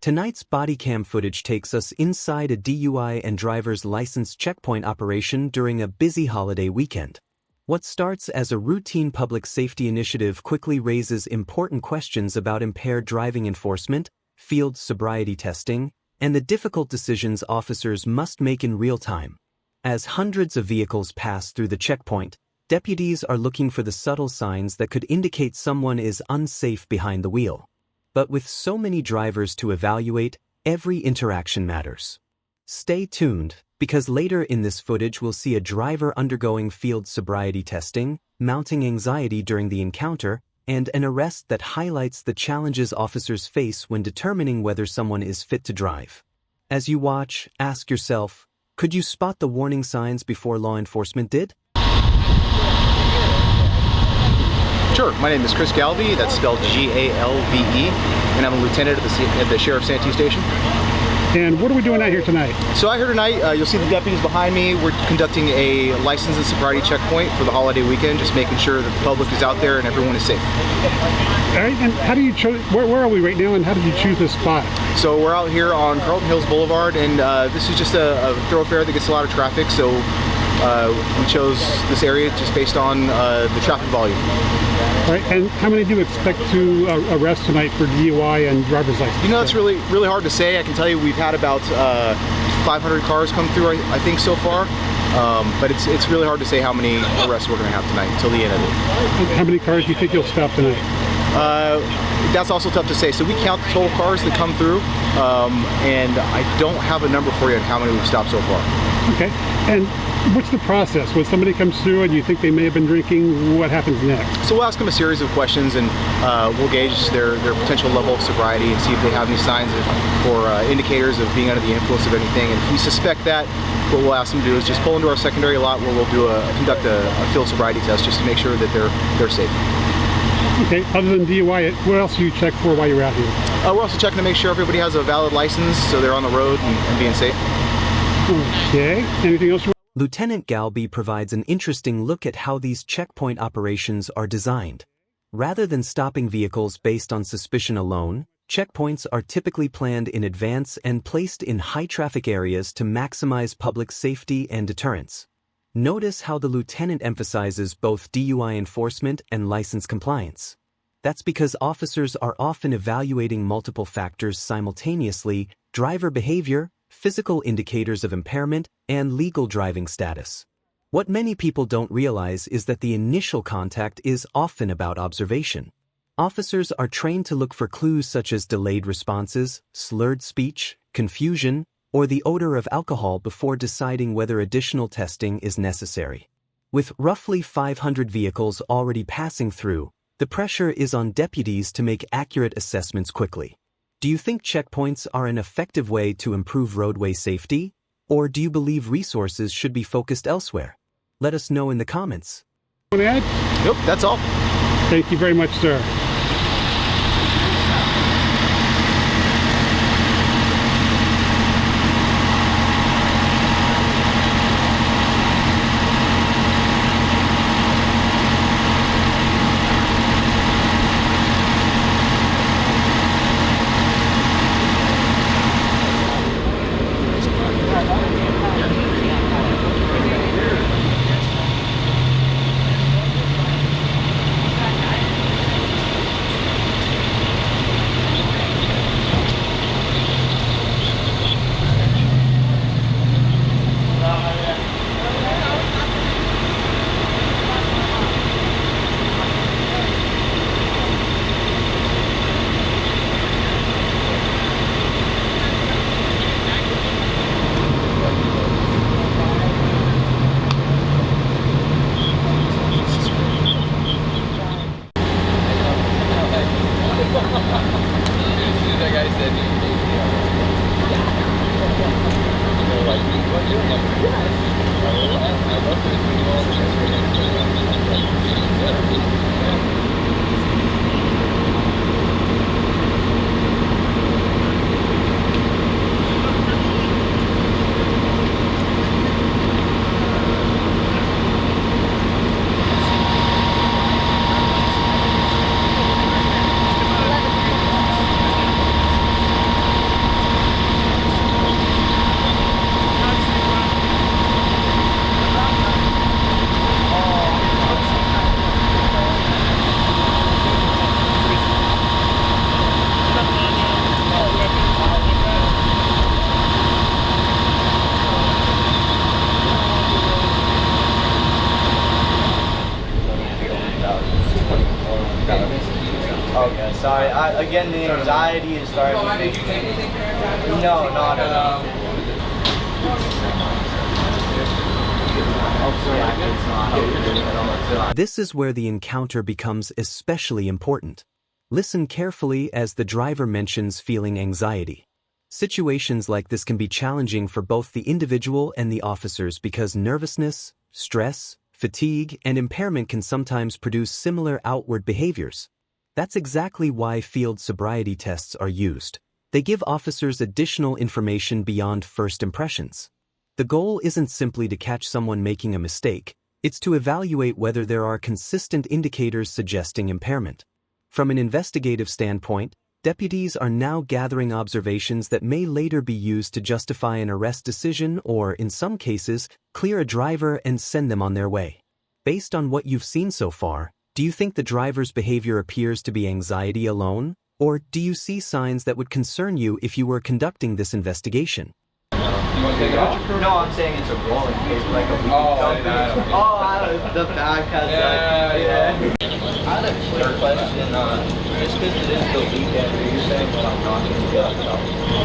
Tonight's body cam footage takes us inside a DUI and driver's license checkpoint operation during a busy holiday weekend. What starts as a routine public safety initiative quickly raises important questions about impaired driving enforcement, field sobriety testing, and the difficult decisions officers must make in real time. As hundreds of vehicles pass through the checkpoint, deputies are looking for the subtle signs that could indicate someone is unsafe behind the wheel. But with so many drivers to evaluate, every interaction matters. Stay tuned, because later in this footage we'll see a driver undergoing field sobriety testing, mounting anxiety during the encounter, and an arrest that highlights the challenges officers face when determining whether someone is fit to drive. As you watch, ask yourself, could you spot the warning signs before law enforcement did? Sure. My name is Chris Galvey, that's spelled G-A-L-V-E, and I'm a lieutenant at the Sheriff's Santee Station. And what are we doing out here tonight? So out here tonight, you'll see the deputies behind me. We're conducting a license and sobriety checkpoint for the holiday weekend, just making sure that the public is out there and everyone is safe. All right, and how do you choose, where are we right now, and how did you choose this spot? So we're out here on Carlton Hills Boulevard, and this is just a thoroughfare that gets a lot of traffic, so we chose this area just based on the traffic volume. All right, and how many do you expect to arrest tonight for DUI and driver's license? You know, it's really hard to say. I can tell you we've had about 500 cars come through, I think, so far. But it's really hard to say how many arrests we're going to have tonight until the end of it. And how many cars do you think you'll stop tonight? That's also tough to say. So we count the total cars that come through, and I don't have a number for you on how many we've stopped so far. Okay, and what's the process? When somebody comes through and you think they may have been drinking, what happens next? So we'll ask them a series of questions, and we'll gauge their potential level of sobriety and see if they have any signs or indicators of being under the influence of anything. And if we suspect that, what we'll ask them to do is just pull into our secondary lot where we'll conduct a field sobriety test just to make sure that they're safe. Okay, other than DUI, what else do you check for while you're out here? We're also checking to make sure everybody has a valid license so they're on the road and being safe. Okay, anything else? Lieutenant Galby provides an interesting look at how these checkpoint operations are designed. Rather than stopping vehicles based on suspicion alone, checkpoints are typically planned in advance and placed in high-traffic areas to maximize public safety and deterrence. Notice how the lieutenant emphasizes both DUI enforcement and license compliance. That's because officers are often evaluating multiple factors simultaneously: driver behavior, physical indicators of impairment, and legal driving status. What many people don't realize is that the initial contact is often about observation. Officers are trained to look for clues such as delayed responses, slurred speech, confusion, or the odor of alcohol before deciding whether additional testing is necessary. With roughly 500 vehicles already passing through, the pressure is on deputies to make accurate assessments quickly. Do you think checkpoints are an effective way to improve roadway safety? Or do you believe resources should be focused elsewhere? Let us know in the comments. Want to add? Nope, that's all. Thank you very much, sir. again, the anxiety is starting to make no, not at all. This is where the encounter becomes especially important. Listen carefully as the driver mentions feeling anxiety. Situations like this can be challenging for both the individual and the officers because nervousness, stress, fatigue, and impairment can sometimes produce similar outward behaviors. That's exactly why field sobriety tests are used. They give officers additional information beyond first impressions. The goal isn't simply to catch someone making a mistake, it's to evaluate whether there are consistent indicators suggesting impairment. From an investigative standpoint, deputies are now gathering observations that may later be used to justify an arrest decision or, in some cases, clear a driver and send them on their way. Based on what you've seen so far, do you think the driver's behavior appears to be anxiety alone, or do you see signs that would concern you if you were conducting this investigation? You want to take it off? No, I'm saying it's a rolling paper, like a weekend company. The back has yeah. I had a quick question, just because it is the weekend, are you saying what I'm talking about?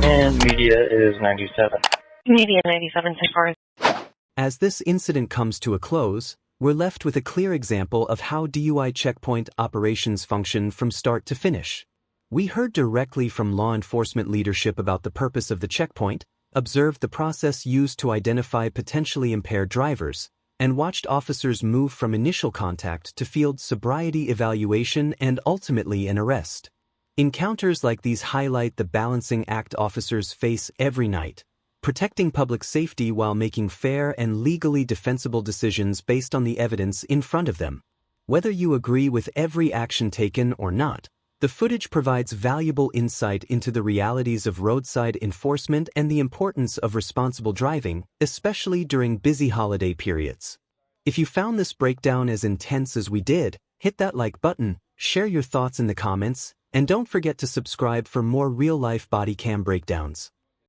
And media is 97. Media 97 so far. As this incident comes to a close, we're left with a clear example of how DUI checkpoint operations function from start to finish. We heard directly from law enforcement leadership about the purpose of the checkpoint, observed the process used to identify potentially impaired drivers, and watched officers move from initial contact to field sobriety evaluation and ultimately an arrest. Encounters like these highlight the balancing act officers face every night, protecting public safety while making fair and legally defensible decisions based on the evidence in front of them. Whether you agree with every action taken or not, the footage provides valuable insight into the realities of roadside enforcement and the importance of responsible driving, especially during busy holiday periods. If you found this breakdown as intense as we did, hit that like button, share your thoughts in the comments, and don't forget to subscribe for more real-life body cam breakdowns.